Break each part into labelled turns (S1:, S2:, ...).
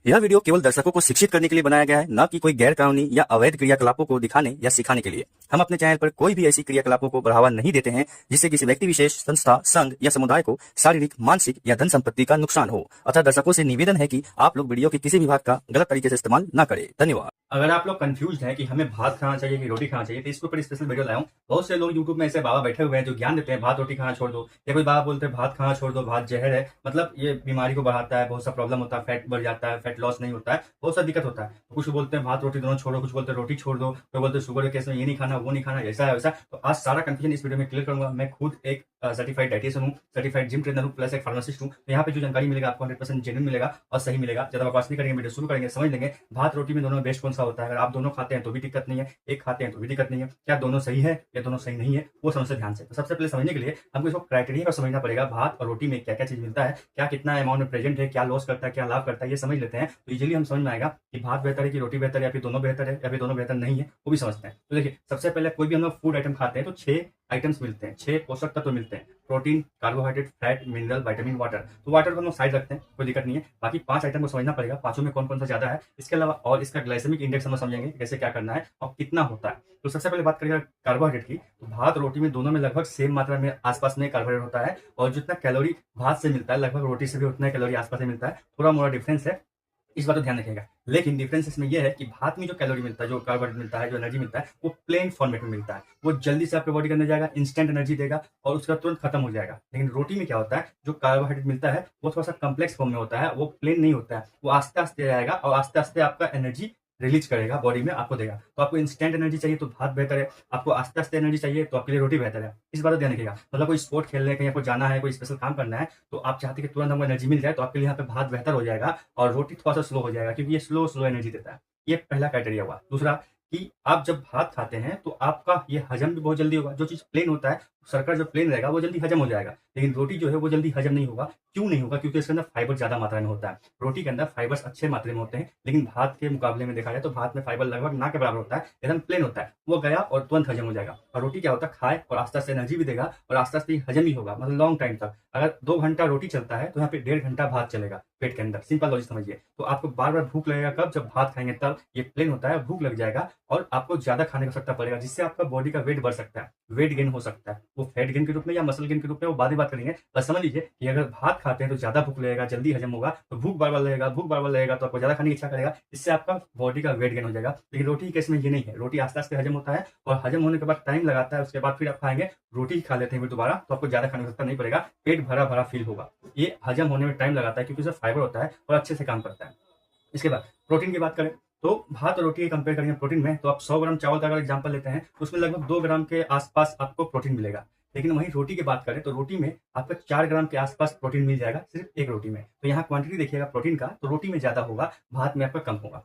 S1: यह वीडियो केवल दर्शकों को शिक्षित करने के लिए बनाया गया है, न कि कोई गैर कानूनी या अवैध क्रियाकलापों को दिखाने या सिखाने के लिए। हम अपने चैनल पर कोई भी ऐसी क्रियाकलापों को बढ़ावा नहीं देते हैं जिससे किसी व्यक्ति विशेष, संस्था, संघ या समुदाय को शारीरिक, मानसिक या धन संपत्ति का नुकसान हो। अतः दर्शकों से निवेदन है कि आप लोग वीडियो के किसी भी भाग का गलत तरीके से इस्तेमाल न करें। धन्यवाद।
S2: अगर आप लोग कंफ्यूज हैं कि हमें भात खाना चाहिए कि रोटी खाना चाहिए, तो इसके ऊपर स्पेशल वीडियो लाया हूं। बहुत से लोग यूट्यूब में ऐसे बाबा बैठे हुए हैं जो ज्ञान देते हैं भात रोटी खाना छोड़ दो, या कोई बाबा बोलते हैं भात खाना छोड़ दो, भात जहर है, मतलब ये बीमारी को बढ़ाता है, बहुत सा प्रॉब्लम होता है, फैट बढ़ जाता है, फैट लॉस नहीं होता है, बहुत सा दिक्कत होता है। तो कुछ बोलते हैं भात रोटी दोनों छोड़ो, कुछ बोलते हैं रोटी छोड़ दो, कोई बोलते हैं शुगर के केस में ये नहीं खाना, वो नहीं खाना, ऐसा है वैसा। तो आज सारा कंफ्यूजन इस वीडियो में क्लियर करूंगा। मैं खुद एक सर्टिफाइड डाइटिशियन हूँ, सर्टिफाइड जिम ट्रेनर हूँ, प्लस एक फार्मासिस्ट हूँ। तो यहाँ पे जो जानकारी मिलेगा आपको 100% जेन्युइन मिलेगा और सही मिलेगा। ज्यादा बकवास नहीं करेंगे, वीडियो शुरू करेंगे, समझ लेंगे भात रोटी में दोनों में बेस्ट कौन सा होता है। अगर आप दोनों खाते हैं तो भी दिक्कत नहीं है, एक खाते हैं तो भी दिक्कत नहीं है, क्या दोनों सही है या दोनों सही नहीं है, वो समझते ध्यान से। तो सबसे पहले समझने के लिए हमको इसको क्राइटेरिया को समझना पड़ेगा। भात और रोटी में क्या क्या चीज मिलता है, क्या कितना अमाउंट में प्रेजेंट है, क्या लॉस करता है, क्या लाभ करता है, ये समझ लेते हैं। तो इजीली हम समझ में आएगा कि भात बेहतर है कि रोटी बेहतर है, या फिर दोनों बेहतर है, या फिर दोनों बेहतर नहीं है, वो भी समझते हैं। तो देखिए, सबसे पहले कोई भी हम लोग फूड आइटम खाते हैं तो 6 आइटम्स मिलते हैं, 6 पोषक तत्व मिलते हैं। Protein, carbohydrate, fat, mineral, vitamin, water. तो वाटर को हम लोग साइड रखते हैं, कोई दिक्कत नहीं है। बाकी 5 आइटम को समझना पड़ेगा, पांचों में कौन कौन सा ज्यादा है, इसके अलावा और इसका ग्लाइसेमिक इंडेक्स हम समझेंगे कैसे क्या करना है और कितना होता है। तो सबसे पहले बात करेंगे कार्बोहाइड्रेट की। तो भात रोटी में दोनों में लगभग सेम मात्रा में आसपास में कार्बोहाइड्रेट होता है, और जितना कैलोरी भात से मिलता है लगभग रोटी से भी उतना कैलोरी आसपास में मिलता है। थोड़ा मोड़ा डिफरेंस है, इस बात को ध्यान रखिएगा। लेकिन डिफरेंस इसमें यह है कि भात में जो कैलोरी मिलता है, जो कार्बोहाइड्रेट मिलता है, जो एनर्जी मिलता है, वो प्लेन फॉर्मेट में मिलता है। वो जल्दी से आपके बॉडी के अंदर जाएगा, इंस्टेंट एनर्जी देगा और उसका तुरंत खत्म हो जाएगा। लेकिन रोटी में क्या होता है, जो कार्बोहाइड्रेट मिलता है वो थोड़ा सा कम्प्लेक्स फॉर्म में होता है, वो प्लेन नहीं होता है, वो आस्ते आस्ते जाएगा और आस्ते आस्ते आपका एनर्जी रिलीज करेगा, बॉडी में आपको देगा। तो आपको इंस्टेंट एनर्जी चाहिए तो भात बेहतर है, आपको आस्ते आस्ते एनर्जी चाहिए तो आपके लिए रोटी बेहतर है। इस बात को ध्यान रखिएगा। मतलब कोई स्पोर्ट खेलने कहीं आपको जाना है, कोई स्पेशल काम करना है, तो आप चाहते हैं कि तुरंत हमको एनर्जी मिल जाए, तो आपके लिए यहाँ पे भात बेहतर हो जाएगा और रोटी थोड़ा सा स्लो हो जाएगा, क्योंकि ये स्लो स्लो एनर्जी देता है। ये पहला क्राइटेरिया हुआ। दूसरा कि आप जब भात खाते हैं तो आपका ये हजम भी बहुत जल्दी होगा। जो चीज प्लेन होता है, सर्कल जो प्लेन रहेगा वो जल्दी हजम हो जाएगा, लेकिन रोटी जो है वो जल्दी हजम नहीं होगा। क्यों नहीं होगा? क्योंकि इसके अंदर फाइबर ज्यादा मात्रा में होता है। रोटी के अंदर फाइबर्स अच्छे मात्रा में होते हैं, लेकिन भात के मुकाबले में देखा जाए तो भात में फाइबर लगभग ना के बराबर होता है, एकदम प्लेन होता है। वो गया और तुरंत हजम हो जाएगा। और रोटी क्या होता है, खाए और आस्ते आस्ते एनर्जी भी देगा और आस्ते आस्ते हजम भी होगा, मतलब लॉन्ग टाइम तक। अगर 2 घंटा रोटी चलता है तो यहाँ पे 1.5 घंटा भात चलेगा पेट के अंदर। सिंपल लॉजिक समझिए। तो आपको बार बार भूख लगेगा कब, जब भात खाएंगे तब। ये प्लेन होता है, भूख लग जाएगा और आपको ज्यादा खाने की आवश्यकता पड़ेगा, जिससे आपका बॉडी का वेट बढ़ सकता है, वेट गेन हो सकता है। वो फैट गेन के रूप में या मसल गेन के रूप में, वो बाद में बात करेंगे। बस समझ लीजिए कि अगर भात खाते हैं तो ज्यादा भूख लगेगा, जल्दी हजम होगा, तो भूख बार बार लगेगा, भूख बार बार लगेगा तो आपको ज्यादा खाने की इच्छा करेगा, इससे आपका बॉडी का वेट गेन हो जाएगा। लेकिन रोटी के केस में ये नहीं है। रोटी आस्ते आस्ते हजम होता है और हजम होने के बाद टाइम लगाता है, उसके बाद फिर आप खाएंगे, रोटी खा लेते हैं फिर दोबारा, तो आपको ज्यादा खाने की आवश्यकता नहीं पड़ेगा, पेट भरा भरा फील होगा। ये हजम होने में टाइम लगाता है क्योंकि उसमें फाइबर होता है और अच्छे से काम करता है। इसके बाद प्रोटीन की बात करें तो भात और रोटी कंपेयर करेंगे प्रोटीन में, तो आप 100 ग्राम चावल का अगर एग्जांपल लेते हैं तो उसमें लगभग 2 ग्राम के आसपास आपको प्रोटीन मिलेगा। लेकिन वहीं रोटी की बात करें तो रोटी में आपको 4 ग्राम के आसपास प्रोटीन मिल जाएगा सिर्फ एक रोटी में। तो यहाँ क्वांटिटी देखिएगा प्रोटीन का, तो रोटी में ज्यादा होगा, भात में आपका कम होगा।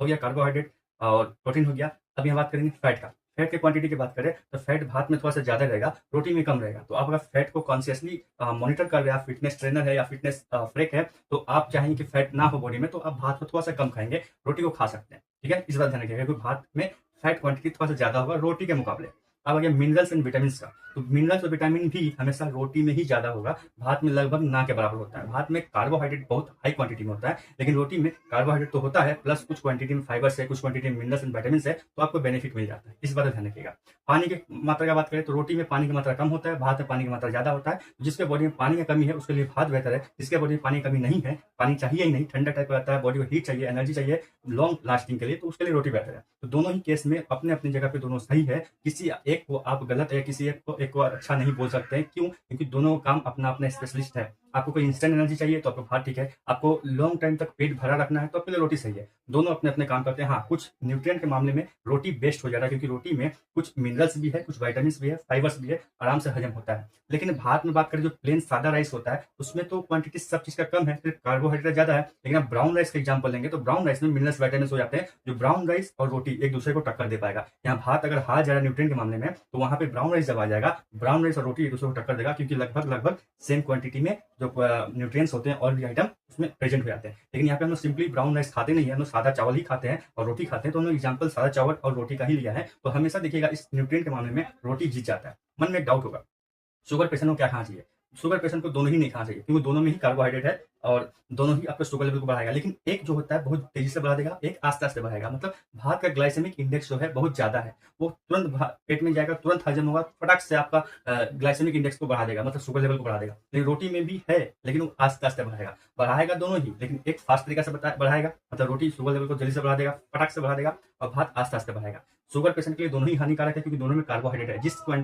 S2: हो गया कार्बोहाइड्रेट और प्रोटीन हो गया। अब यहाँ बात करेंगे फैट का। फैट की क्वांटिटी की बात करें तो फैट भात में थोड़ा सा ज्यादा रहेगा, रोटी में कम रहेगा। तो आप अगर फैट को कॉन्शियसली मॉनिटर कर रहे हैं, फिटनेस ट्रेनर है या फिटनेस फ्रेक है, तो आप चाहेंगे कि फैट ना हो बॉडी में, तो आप भात को थोड़ा सा कम खाएंगे, रोटी को खा सकते हैं। ठीक है, इस बात ध्यान रखिएगा क्योंकि भात में फैट क्वांटिटी थोड़ा सा ज्यादा होगा रोटी के मुकाबले। अब आ गया मिनरल्स एंड विटामिन का। तो मिनरल्स और विटामिन भी हमेशा रोटी में ही ज्यादा होगा, भात में लगभग ना के बराबर होता है। भात में कार्बोहाइड्रेट बहुत हाई क्वांटिटी में होता है, लेकिन रोटी में कार्बोहाइड्रेट तो होता है प्लस कुछ क्वांटिटी में फाइबर है, कुछ क्वांटिटी में मिनरल्स एंड विटामिन है, तो आपको बेनिफिट मिल जाता है। इस बात का ध्यान रखिएगा। पानी की मात्रा की बात करें तो रोटी में पानी की मात्रा कम होता है, भात में पानी की मात्रा ज्यादा होता है। जिसके बॉडी में पानी की कमी है उसके लिए भात बेहतर है, जिसके बॉडी में पानी की कमी नहीं है, पानी चाहिए ही नहीं, ठंडा टाइप रहता है, बॉडी को हीट चाहिए, एनर्जी चाहिए लॉन्ग लास्टिंग के लिए, तो उसके लिए रोटी बेहतर है। तो दोनों ही केस में अपने अपनी जगह पे दोनों सही है। किसी एक को आप गलत है, किसी एक को अच्छा नहीं बोल सकते हैं। क्यों? क्योंकि दोनों काम अपना अपना स्पेशलिस्ट है। आपको कोई इंस्टेंट एनर्जी चाहिए तो आपको भात ठीक है, आपको लॉन्ग टाइम तक पेट भरा रखना है तो आपके लिए रोटी सही है। दोनों अपने अपने काम करते हैं। हाँ, कुछ न्यूट्रिएंट के मामले में रोटी बेस्ट हो जाता है, क्योंकि रोटी में कुछ मिनरल्स भी है, कुछ विटामिन भी है, फाइबर्स भी है, आराम से हजम होता है। लेकिन भात में बात करें जो प्लेन सादा राइस होता है उसमें तो क्वांटिटी सब चीज का कम है, सिर्फ कार्बोहाइड्रेट ज्यादा है। लेकिन आप ब्राउन राइस का एग्जाम्पल लेंगे तो ब्राउन राइस में मिनरल्स विटामिन हो जाते हैं, जो ब्राउन राइस और रोटी एक दूसरे को टक्कर दे पाएगा। यहाँ भात अगर हार जा रहा है न्यूट्रिएंट के मामले में, तो वहां पे ब्राउन राइस जब आ जाएगा, ब्राउन राइस और रोटी एक दूसरे को टक्कर देगा, क्योंकि लगभग सेम क्वांटिटी में जो न्यूट्रिएंट्स होते हैं और भी आइटम उसमें प्रेजेंट हो जाते हैं। लेकिन यहाँ पे हम लोग सिंपली ब्राउन राइस खाते नहीं है, हम लोग सादा चावल ही खाते हैं और रोटी खाते हैं। तो हम लोग एग्जाम्पल सादा चावल और रोटी का ही लिया है। तो हमेशा देखिएगा इस न्यूट्रिएंट के मामले में रोटी जीत जाता है। मन में एक डाउट होगा, शुगर पेशेंट को क्या खाना चाहिए? शुगर पेशेंट को दोनों ही नहीं खाना चाहिए, क्योंकि दोनों में ही कार्बोहाइड्रेट है और दोनों ही आपका शुगर लेवल को बढ़ाएगा। लेकिन एक जो होता है बहुत तेजी से बढ़ा देगा, एक आस्ते-आस्ते बढ़ाएगा। मतलब भात का ग्लाइसेमिक इंडेक्स जो है बहुत ज़्यादा है। वो तुरंत पेट में जाएगा, तुरंत हजम होगा, फटाक से आपका ग्लाइसेमिक इंडेक्स को बढ़ा देगा, मतलब शुगर लेवल को बढ़ा देगा। लेकिन रोटी में भी है, लेकिन वो आस्ते-आस्ते बढ़ाएगा। बढ़ाएगा दोनों ही, लेकिन एक फास्ट तरीका से बढ़ाएगा, मतलब रोटी शुगर लेवल को जल्दी से बढ़ा देगा, फटाक से बढ़ा देगा, और भात आस्ते-आस्ते बढ़ाएगा। शुगर पेशेंट के लिए दोनों ही हानिकारक है, क्योंकि दोनों में कार्बोहाइड्रेट है।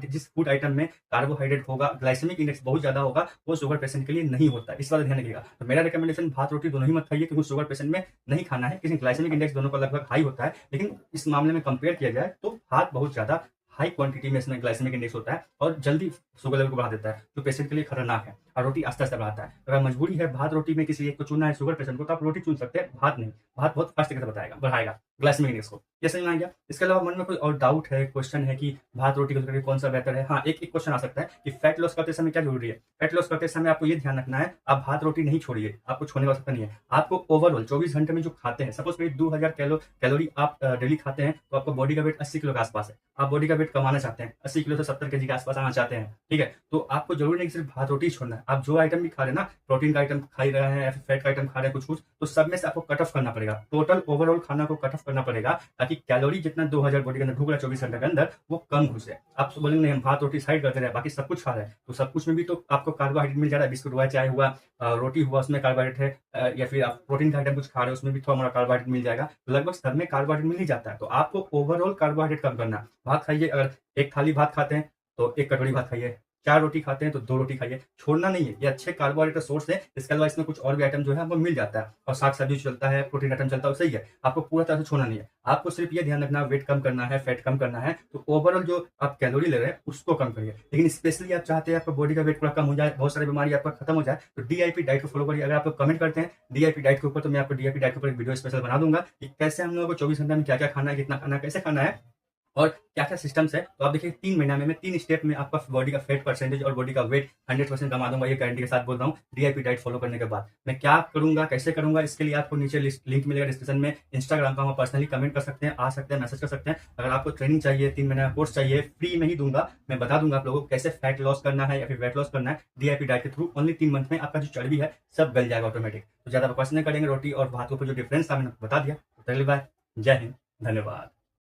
S2: जिस फूड आइटम में कार्बोहाइड्रेट होगा, ग्लाइसेमिक इंडेक्स बहुत ज़्यादा होगा, वो शुगर पेशेंट के लिए नहीं होता है। इस बात ध्यान रखिएगा। तो मेरा रिकमेंडेशन भात रोटी दोनों ही मत खाइए, क्योंकि शुगर पेशेंट में नहीं खाना है। किसी ग्लाइसेमिक इंडेक्स दोनों का लगभग हाई होता है, लेकिन इस मामले में कंपेयर किया जाए तो भात बहुत ज़्यादा हाई क्वांटिटी में इसमें ग्लाइसेमिक इंडेक्स होता है और जल्दी शुगर लेवल को बढ़ा देता है, जो पेशेंट के लिए खतरनाक है। और रोटी आस्ते-आस्ते बढ़ाता है। अगर मजबूरी है भात रोटी में किसी एक को चुनना है शुगर पेशेंट को, तो आप रोटी चुन सकते हैं, भात नहीं। भात बहुत फास्ट तरीके से बढ़ाएगा ग्लाइसेमिक इंडेक्स को। ये समझ में आ गया? इसके अलावा मन में कोई और डाउट है, क्वेश्चन है कि भात रोटी को करके कौन सा बेहतर है? हाँ, एक क्वेश्चन आ सकता है कि फैट लॉस करते समय क्या जरूरी है? फैट लॉस करते समय आपको ये ध्यान रखना है, आप भात रोटी नहीं छोड़िए, आपको छोड़ने की आवश्यकता नहीं है। आपको ओवरऑल 24 घंटे में जो खाते हैं, सपोज करिए 2000 कैलोरी आप डेली खाते हैं, तो आपका बॉडी का वेट 80 किलो के आसपास है। आप बॉडी का वेट कमाना चाहते हैं, 80 किलो से 70 केजी के आसपास आना चाहते हैं, ठीक है? तो आपको जरूरी नहीं कि सिर्फ भात रोटी छोड़ना है। आप जो आइटम भी खा रहे हैं ना, प्रोटीन का आइटम खा रहे हैं या फिर फैट का आइटम खा रहे हैं कुछ, तो सब में से आपको कट ऑफ करना पड़ेगा। टोटल ओवरऑल खाना को कट ऑफ करना पड़ेगा, ताकि कैलोरी जितना 2000 बॉडी के अंदर ढुक रहा है 24 घंटे के अंदर, वो कम घुसे। आप बोलेंगे नहीं हम भात रोटी साइड करते रहे, बाकी सब कुछ खा रहे हैं, तो सब कुछ में भी तो आपको कार्बोहाइड्रेट मिल जा रहा है। बिस्कुट हुआ, चाय हुआ, रोटी हुआ, उसमें कार्बोहाइड्रेट है, या फिर आप प्रोटीन का आइटम कुछ खा रहे हैं, उसमें भी थोड़ा मोड़ा कार्बोहाइड्रेट मिल जाएगा। तो लगभग सब में कार्बोहाइड्रेट मिल ही जाता है। तो आपको ओवरऑल कार्बोहाइड्रेट कम करना है। भात खाइए, अगर एक थाली भात खाते हैं तो 1 कटोरी भात खाइए, 4 रोटी खाते हैं तो 2 रोटी खाइए, छोड़ना नहीं है। ये अच्छे कार्बोहाइड्रेट का सोर्स है। इसके अलावा इसमें कुछ और भी आइटम जो है आपको मिल जाता है, और साग सब्जी चलता है, प्रोटीन आइटम चलता है, सही है। आपको पूरा तरह से छोड़ना नहीं है। आपको सिर्फ ये ध्यान रखना, वेट कम करना है, फैट कम करना है, तो ओवरऑल जो आप कैलोरी ले रहे हैं उसको कम करिए। लेकिन स्पेशली आप चाहते हैं आपका बॉडी का वेट पूरा कम हो जाए, बहुत सारी बीमारी आपका खत्म हो जाए, तो डीआईपी डाइट को फॉलो करिए। अगर आप कमेंट करते हैं डीआईपी डाइट के ऊपर, तो मैं आपको डीआईपी डाइट के ऊपर एक वीडियो स्पेशल बना दूंगा कि कैसे हम लोगों को 24 घंटे में क्या क्या खाना है, कितना खाना है, कैसे खाना है, और क्या क्या सिस्टम्स है। तो आप देखिए 3 महीना में मैं 3 स्टेप में आपका बॉडी का फैट परसेंटेज और बॉडी का वेट 100% कमा दूंगा, ये गारंटी के साथ बोल रहा हूँ। डीआईपी डाइट फॉलो करने के बाद मैं क्या करूंगा, कैसे करूंगा, इसके लिए आपको नीचे लिंक मिलेगा डिस्क्रिप्शन में। इंस्टाग्राम का वहाँ पर्सनली कमेंट कर सकते हैं, आ सकते हैं, मैसेज कर सकते हैं। अगर आपको ट्रेनिंग चाहिए, 3 महीने का कोर्स चाहिए, फ्री में ही दूंगा। मैं बता दूंगा आप लोगों को कैसे फैट लॉस करना है या फिर वेट लॉस करना है डीआईपी डाइट के थ्रू। ओनली 3 मंथ में आपका जो चर्बी है सब गल जाएगा ऑटोमेटिक। तो ज्यादा बकवास नहीं करेंगे। रोटी और भात के ऊपर जो डिफरेंस था मैंने बता दिया। तो अगली बार, जय हिंद, धन्यवाद।